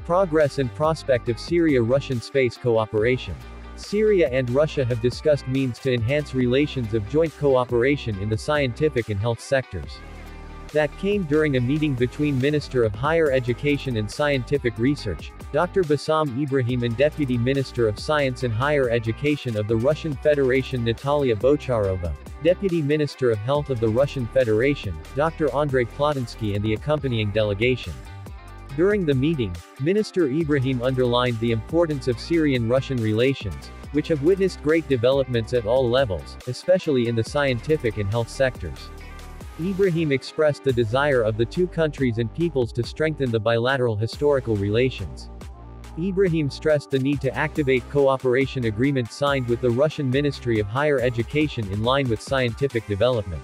Progress and prospect of Syria-Russian space cooperation. Syria and Russia have discussed means to enhance relations of joint cooperation in the scientific and health sectors. That came during a meeting between Minister of Higher Education and Scientific Research, Dr. Bassam Ibrahim, and Deputy Minister of Science and Higher Education of the Russian Federation Natalia Bocharova, Deputy Minister of Health of the Russian Federation, Dr. Andrei Platinsky, and the accompanying delegation. During the meeting, Minister Ibrahim underlined the importance of Syrian-Russian relations, which have witnessed great developments at all levels, especially in the scientific and health sectors. Ibrahim expressed the desire of the two countries and peoples to strengthen the bilateral historical relations. Ibrahim stressed the need to activate cooperation agreements signed with the Russian Ministry of Higher Education in line with scientific development.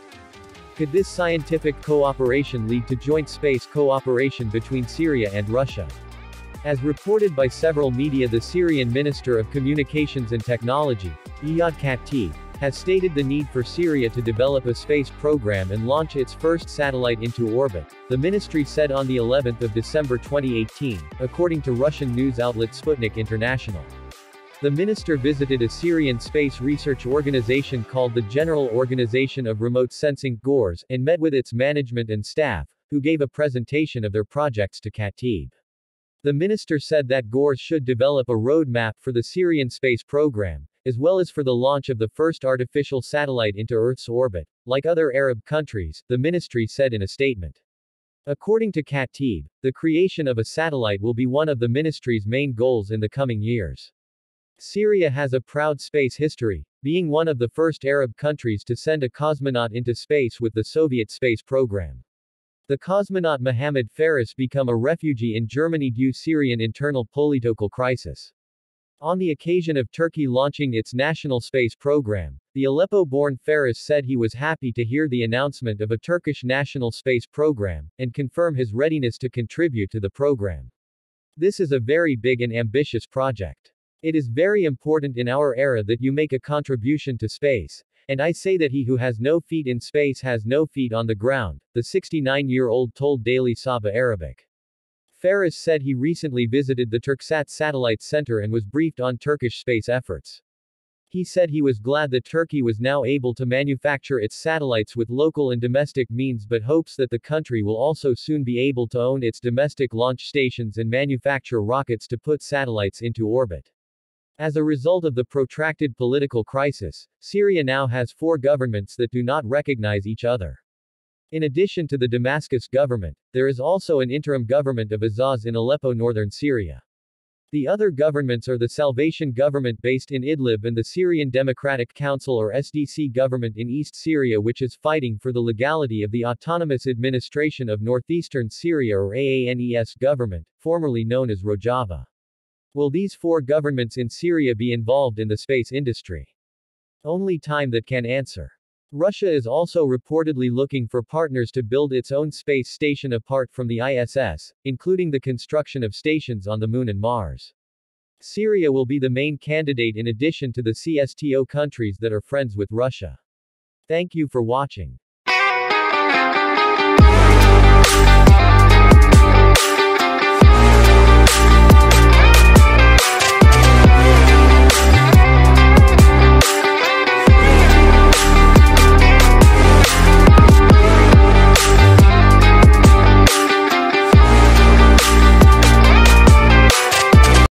Could this scientific cooperation lead to joint space cooperation between Syria and Russia? As reported by several media, the Syrian Minister of Communications and Technology, Iyad Khatib, has stated the need for Syria to develop a space program and launch its first satellite into orbit, the ministry said on the 11th of December 2018, according to Russian news outlet Sputnik International. The minister visited a Syrian space research organization called the General Organization of Remote Sensing (GORS) and met with its management and staff, who gave a presentation of their projects to Khatib. The minister said that GORS should develop a roadmap for the Syrian space program, as well as for the launch of the first artificial satellite into Earth's orbit, like other Arab countries, the ministry said in a statement. According to Khatib, the creation of a satellite will be one of the ministry's main goals in the coming years. Syria has a proud space history, being one of the first Arab countries to send a cosmonaut into space with the Soviet space program. The cosmonaut Mohammed Faris became a refugee in Germany due to Syrian internal political crisis. On the occasion of Turkey launching its national space program, the Aleppo-born Faris said he was happy to hear the announcement of a Turkish national space program, and confirm his readiness to contribute to the program. This is a very big and ambitious project. It is very important in our era that you make a contribution to space, and I say that he who has no feet in space has no feet on the ground, the 69-year-old told Daily Sabah Arabic. Faris said he recently visited the Turksat Satellite Center and was briefed on Turkish space efforts. He said he was glad that Turkey was now able to manufacture its satellites with local and domestic means, but hopes that the country will also soon be able to own its domestic launch stations and manufacture rockets to put satellites into orbit. As a result of the protracted political crisis, Syria now has 4 governments that do not recognize each other. In addition to the Damascus government, there is also an interim government of Azaz in Aleppo, northern Syria. The other governments are the Salvation government based in Idlib and the Syrian Democratic Council or SDC government in East Syria, which is fighting for the legality of the Autonomous Administration of Northeastern Syria or AANES government, formerly known as Rojava. Will these 4 governments in Syria be involved in the space industry? Only time that can answer. Russia is also reportedly looking for partners to build its own space station apart from the ISS, including the construction of stations on the Moon and Mars. Syria will be the main candidate in addition to the CSTO countries that are friends with Russia. Thank you for watching.